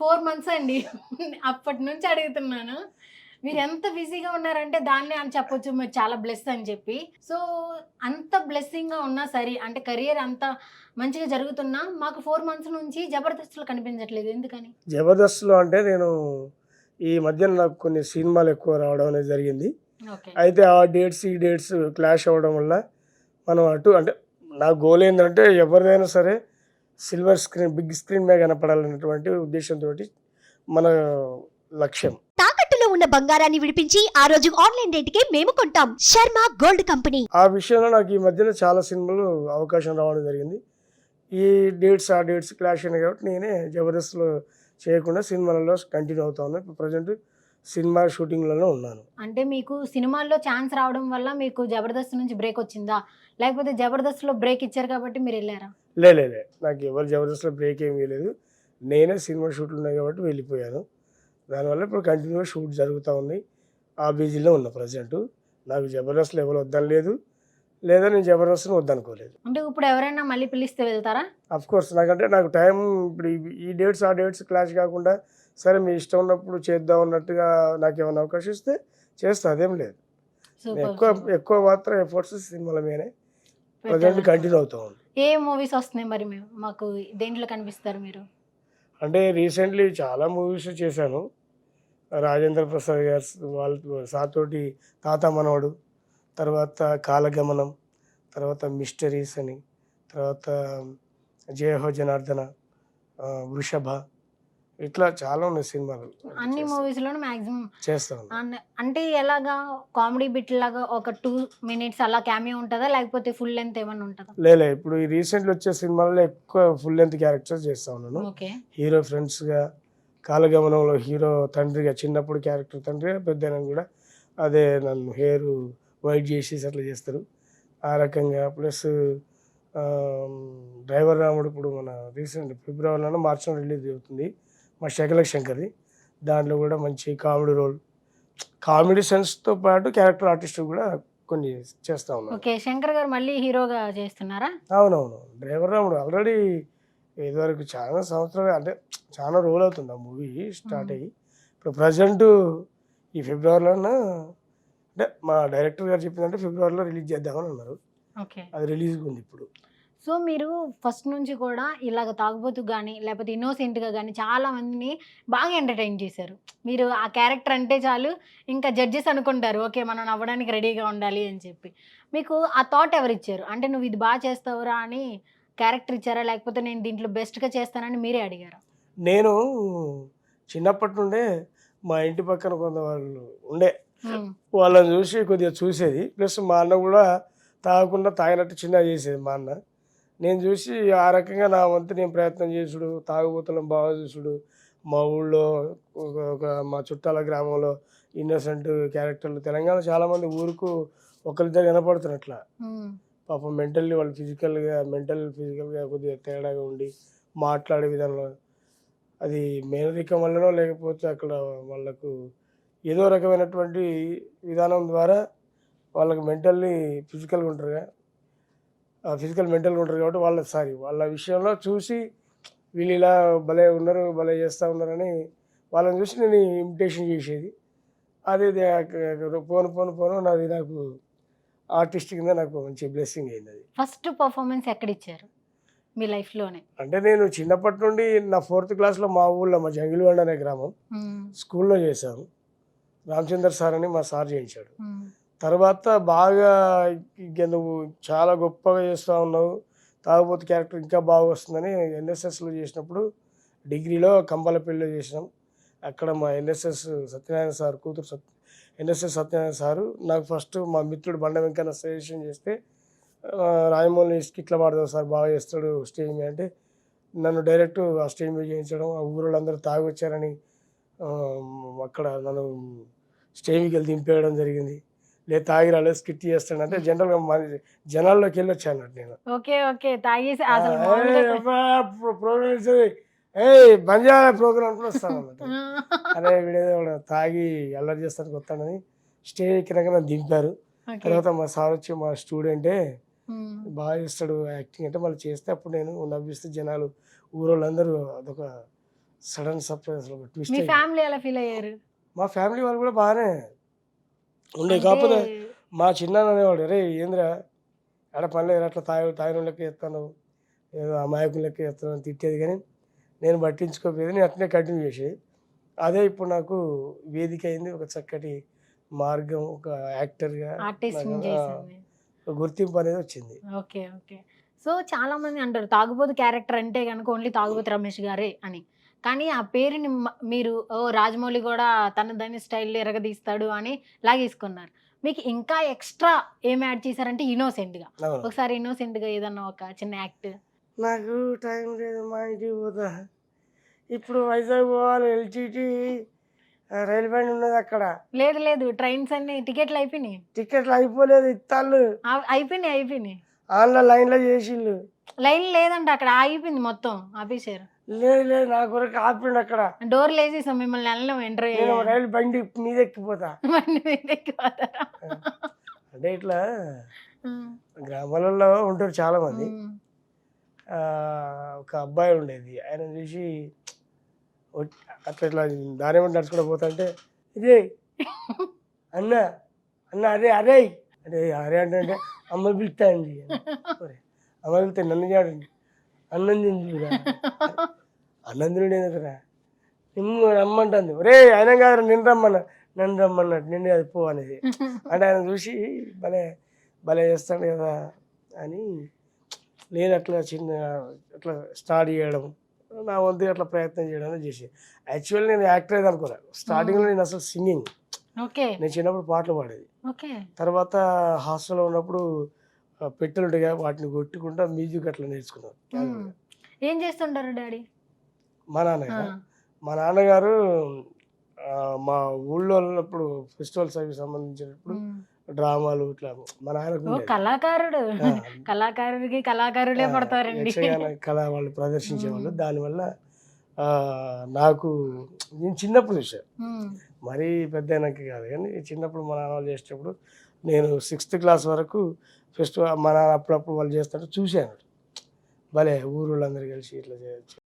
4 months అండి. అప్పటి నుంచి అడుగుతున్నాను. మీరెంత బిజీగా ఉన్నారంటే దాన్నే అని చెప్పొచ్చు. మీరు చాలా బ్లెస్ అని చెప్పి. సో, అంత బ్లెస్సింగ్‌గా ఉన్నా సరే అంటే కెరియర్ అంత మంచిగా జరుగుతున్నా మాకు 4 మంత్స్ నుంచి జబర్దస్త్‌లో కనిపించట్లేదు. ఎందుకని? జబర్దస్త్‌లో అంటే నేను ఈ మధ్యన నాకు కొన్ని సినిమాలు ఎక్కువ రావడం అనేది జరిగింది. ఓకే. అయితే ఆ డేట్స్, ఈ డేట్స్ క్లాష్ అవ్వడం వల్ల మనం అంటే నా గోల్ ఏందంటే ఎవరిదైనా సరే సిల్వర్ స్క్రీన్, బిగ్ స్క్రీన్ మీద కనపడాలనేటువంటి ఉద్దేశంతోటి మన లక్ష్యం. తాకట్టులో ఉన్న బంగారాన్ని విడిపించి ఆ రోజు ఆన్లైన్ రేటుకే మేము కొంటాం. Sharma gold company. ఆ విషయంలో నాకు ఈ మధ్యన చాలా సినిమాలు అవకాశం రావడం జరిగింది. ఈ డేట్స్, ఆ డేట్స్ క్లాష్ అయినాయి కాబట్టి నేనే జబర్దస్త్‌లో చేయకుండా సినిమాలలో కంటిన్యూ అవుతా ఉన్నాను. ఇప్పుడు ప్రెజెంట్ సినిమా షూటింగ్‌లోనే ఉన్నాను. అంటే మీకు సినిమాల్లో ఛాన్స్ రావడం వల్ల మీకు జబర్దస్త్ నుంచి బ్రేక్ వచ్చిందా? లేకపోతే జబర్దస్త్‌లో బ్రేక్ ఇచ్చారు కాబట్టి మీరెళ్లారా? లే లే లే. నాకు ఎవరు జబర్దస్త్‌లో బ్రేక్ ఏమీ లేదు. నేనే సినిమా షూట్లు ఉన్నాయి కాబట్టి వెళ్ళిపోయాను. దానివల్ల ఇప్పుడు కంటిన్యూగా షూట్ జరుగుతూ ఉన్నాయి. ఆ బిజీలో ఉన్నా ప్రెజెంట్. నాకు జబర్దస్త్‌లో ఎవరు వద్దనలేదు. లేదా నేను జబర్దస్త్‌ని వద్దనుకోలేదు. అంటే ఇప్పుడు ఎవరైనా మళ్ళీ పిలిస్తే వెళ్తారా? అఫ్‌కోర్స్ నాకు టైం ఇప్పుడు ఈ డేట్స్, ఆ డేట్స్ క్లాష్ కాకుండా సరే మీ ఇష్టం ఉన్నప్పుడు చేద్దాం అన్నట్టుగా నాకేమైనా అవకాశం ఇస్తే చేస్తా. అదేం లేదు. సూపర్. ఎక్కువ మాత్రం ఎఫర్ట్స్ సినిమాల మీదనే ప్రెజెంట్ కంటిన్యూ అవుతా ఉంది. ఏ మూవీస్ వస్తున్నాయి మరి మాకు దేంట్లో కనిపిస్తారు మీరు? అంటే రీసెంట్లీ చాలా మూవీస్ చేశాను. రాజేంద్ర ప్రసాద్ గారు వాళ్ళ సాతోటి తాత మనవడు, తర్వాత కాలగమనం, తర్వాత మిస్టరీస్ అని, తర్వాత జయహో జనార్దన, వృషభ, ఇట్లా చాలా ఉన్నాయి సినిమాలు. అన్ని మూవీస్‌లోనూ మాక్సిమం చేస్తాను. అంటే ఎలాగా కామెడీ బిట్ లాగా ఒక 2 మినిట్స్ అలా క్యామియో ఉంటదా? లేకపోతే ఫుల్ లెంగ్త్ ఏమన్నా ఉంటదా? లే ఇప్పుడు ఈ రీసెంట్లీ వచ్చే సినిమాల్లో ఎక్కువ ఫుల్ లెంత్ క్యారెక్టర్స్ చేస్తా ఉన్నాను. ఓకే. హీరో ఫ్రెండ్స్గా, కాలగమనంలో హీరో తండ్రిగా, చిన్నప్పుడు క్యారెక్టర్ తండ్రిగా, పెద్దయినా కూడా అదే నన్ను హెయిర్ వైట్ చేసేసి అట్లా చేస్తారు. ఆ రకంగా ప్లస్ డ్రైవర్ రాముడు ఇప్పుడు మన రీసెంట్ ఫిబ్రవరిలోనో మార్చిలో రిలీజ్ అవుతుంది మా శకలక్ శంకర్ది. దాంట్లో కూడా మంచి కామెడీ రోల్, కామెడీ సెన్స్తో పాటు క్యారెక్టర్ ఆర్టిస్ట్ కూడా కొన్ని చేస్తూ ఉన్నాను. ఓకే. శంకర్ గారు మళ్ళీ హీరోగా చేస్తున్నారా? అవునవును. డ్రైవర్ రాముడు ఆల్రెడీ ఇదివరకు చాలా సంవత్సరాలు అంటే చాలా రోజులు అవుతుంది ఆ మూవీ స్టార్ట్ అయ్యి. ఇప్పుడు ప్రజెంట్ ఈ ఫిబ్రవరిలోన అంటే మా డైరెక్టర్ గారు చెప్పిందంటే ఫిబ్రవరిలో రిలీజ్ చేద్దామని అన్నారు. ఓకే. అది రిలీజ్గా ఉంది ఇప్పుడు. సో, మీరు ఫస్ట్ నుంచి కూడా ఇలాగ తాగుబోతు గానీ, లేకపోతే ఇన్నోసెంట్‌గా గానీ చాలా మందిని బాగా ఎంటర్‌టైన్ చేశారు. మీరు ఆ క్యారెక్టర్ అంటే చాలు ఇంకా జడ్జెస్ అనుకుంటారు. ఓకే. మనం నవ్వడానికి రెడీగా ఉండాలి అని చెప్పి. మీకు ఆ థాట్ ఎవరిచ్చారు? అంటే నువ్వు ఇది చేస్తావురా అని క్యారెక్టర్ ఇచ్చారా? లేకపోతే నేను దీంట్లో బెస్ట్‌గా చేస్తానని మీరే అడిగారా? నేను చిన్నప్పటి నుండే మా ఇంటి పక్కన కొంతవాళ్ళు ఉండే, వాళ్ళని చూసి కొద్దిగా చూసేది. ప్లస్ మా అన్న కూడా తాగకుండా తాగినట్టు చిన్నగా చేసేది మా అన్న. నేను చూసి ఆ రకంగా నా వంతు నేను ప్రయత్నం చేసుడు, తాగుబోతులను బాగా చూసుడు, మా ఊళ్ళో ఒక మా చుట్టాల గ్రామంలో ఇన్నోసెంట్ క్యారెక్టర్లు తెలంగాణ చాలామంది ఊరుకు ఒకరిద్దరు కనపడుతున్నట్లా. పాపం మెంటల్లీ వాళ్ళు ఫిజికల్గా కొద్దిగా తేడాగా ఉండి మాట్లాడే విధానంలో అది మేనరికం వల్లనో లేకపోతే అక్కడ వాళ్ళకు ఏదో రకమైనటువంటి విధానం ద్వారా వాళ్ళకి ఫిజికల్గా ఉంటారు కాబట్టి వాళ్ళ విషయంలో చూసి వీళ్ళు ఇలా భలే ఉన్నారు, భలే చేస్తూ ఉన్నారని వాళ్ళని చూసి నేను ఇమిటేషన్ చేసేది. అది పోను నాకు ఆర్టిస్ట్ కింద నాకు మంచి బ్లెస్సింగ్ అయింది. అది ఫస్ట్ పర్ఫార్మెన్స్ ఎక్కడ ఇచ్చారు మీ లైఫ్‌లోనే? అంటే నేను చిన్నప్పటి నుండి నా 4th క్లాస్లో మా ఊళ్ళో మా జంగిలివండ అనే గ్రామం స్కూల్లో చేశాను. రామచందర్ సార్ అని మా సార్ చేయించాడు. తర్వాత బాగా నువ్వు చాలా గొప్పగా చేస్తూ ఉన్నావు, తాగుబోతు క్యారెక్టర్ ఇంకా బాగా వస్తుందని ఎన్ఎస్ఎస్లో చేసినప్పుడు డిగ్రీలో కంబాలపల్లిలో చేసినాం. అక్కడ మా ఎన్ఎస్ఎస్ సత్యనారాయణ సార్ కూతురు ఎన్ఎస్ఎస్ సత్యనారాయణ సారు నాకు ఫస్ట్ మా మిత్రుడు బండ వెంకన్న సజెషన్ చేస్తే రాజమౌళి స్కిట్ల పాడదాం సార్ బాగా చేస్తాడు స్టేజ్ మీద అంటే నన్ను డైరెక్ట్ ఆ స్టేజ్ మీద చేయించడం, ఆ ఊళ్ళందరూ తాగి వచ్చారని అక్కడ నన్ను స్టేజ్ మీదకి వెళ్ళి దింపేయడం జరిగింది. లేదు తాగి రాలేదు స్కిట్ చేస్తాను అంటే జనరల్గా జనాల్లోకి వెళ్ళి వచ్చాను నేను. ఓకే. తాగేసి అసలు ప్రోగ్రామ్ బంజారా ప్రోగ్రామ్ కూడా వస్తాను అన్నమాట. అదే వీడేదో తాగి అల్లరి చేస్తానికి వస్తానని స్టేజ్ ఎక్కినాక నన్ను దింపారు. తర్వాత మా సార్ వచ్చి మా స్టూడెంటే బాగా చేస్తాడు యాక్టింగ్ అంటే మళ్ళీ చేస్తే అప్పుడు నేను నవ్విస్తే జనాలు ఊరోళ్ళందరూ అదొక సడన్ సర్ప్రైజ్ ట్విస్ట్. మీ ఫ్యామిలీ ఎలా ఫీల్ అయ్యారు? మా ఫ్యామిలీ వాళ్ళు కూడా బాగానే ఉండే, కాకపోతే మా చిన్న అనేవాడు, రే ఏంద్రా ఆడ పనిలేదు అట్లా తాగిన లెక్క ఎత్తాను, ఏదో అమాయకుల లెక్క ఎత్తాను అని తిట్టేది. కానీ నేను పట్టించుకోపోయేది, నేను అట్లనే కంటిన్యూ చేసేది. అదే ఇప్పుడు నాకు వేదిక అయింది, ఒక చక్కటి మార్గం, ఒక యాక్టర్గా గుర్తింపు అనేది వచ్చింది. Okay okay. సో చాలా మంది అంటారు తాగుబోతు క్యారెక్టర్ అంటే కనుక ఓన్లీ తాగుబోతు రమేష్ గారే అని, కానీ ఆ పేరుని మీరు రాజమౌళి కూడా తన దాని స్టైల్లో ఎరగదీస్తాడు అని లాగేసుకున్నారు. మీకు ఇంకా ఎక్స్ట్రా ఏం యాడ్ చేశారంటే ఇన్నోసెంట్గా, ఒకసారి ఇన్నోసెంట్గా ఏదన్నా ఒక చిన్న యాక్ట్. నాకు టైం లేదు, మా ఇంటికి పోతా, ఇప్పుడు వైజాగ్ పోవాలి, ఎల్టీటీ రైలు బండి ఉన్నది అక్కడ. లేదు లేదు, ట్రైన్స్ అన్ని టికెట్లు అయిపోయినాయి. టికెట్లు అయిపోలేదు, ఇత్తాళ్ళు అయిపోయినాయి. ఆన్లో లైన్లో చేసిళ్ళు. లైన్ లేదంట అక్కడ, ఆగిపోయింది మొత్తం, ఆపేశారు. లేదు నా కొరకు ఆపిండు అక్కడ. డోర్లు వేసేసాం, మిమ్మల్ని వెళ్ళం ఎంటర్ రైలు బండి మీద ఎక్కిపోతా. అంటే ఇట్లా గ్రామాలలో ఉంటారు చాలా మంది. ఒక అబ్బాయి ఉండేది, ఆయన చూసి అట్లా ఇట్లా దాని ఏమంటే నడుచుకుంటూ పోతా, ఇదే అన్న అన్న అరే అరే అరే అరే అంటే అమ్మ పిలుస్తా అండి, అమ్మ పిలుస్తా నన్ను చూడండి, అన్నం తింటురా, అన్నం తినడు ఎందుకురా, నిన్ను రమ్మంటుంది, ఒరే ఆయన కాదు నన్ను రమ్మన్నట్టు, నిన్ను అది పో అనేది. అంటే ఆయన చూసి భలే చేస్తాడు కదా అని నేను అట్లా అట్లా స్టార్ట్ చేయడం, నా వంతు అట్లా ప్రయత్నం చేయడం చేసి. యాక్చువల్లీ నేను యాక్టర్ అయితే అనుకోలేదు. స్టార్టింగ్లో నేను అసలు సింగింగ్, నేను చిన్నప్పుడు పాటలు పాడేది. తర్వాత హాస్టల్లో ఉన్నప్పుడు పెట్టెలు ఉంటాయి కదా, వాటిని కొట్టుకుంటా మ్యూజిక్ అట్లా నేర్చుకున్నాను. ఏం చేస్తుంటారు డాడీ? మా నాన్నగారు మా ఊళ్ళో ఉన్నప్పుడు ఫెస్టివల్స్ అవి సంబంధించినప్పుడు డ్రామాలు ఇట్లా మా నాన్నకు కళాకారుడు, కళాకారుడికి కళాకారులే పడతారండి, కళ వాళ్ళు ప్రదర్శించేవాళ్ళు. దానివల్ల నాకు నేను చిన్నప్పుడు చూసాను, మరీ పెద్ద అయినాక కాదు కానీ చిన్నప్పుడు మా నాన్న వాళ్ళు చేసేటప్పుడు నేను 6th క్లాస్ వరకు ఫెస్టివల్ మా నాన్న అప్పుడప్పుడు వాళ్ళు చేస్తుంటే చూశాను. భలే ఊరు వాళ్ళందరూ కలిసి ఇట్లా చేయొచ్చు.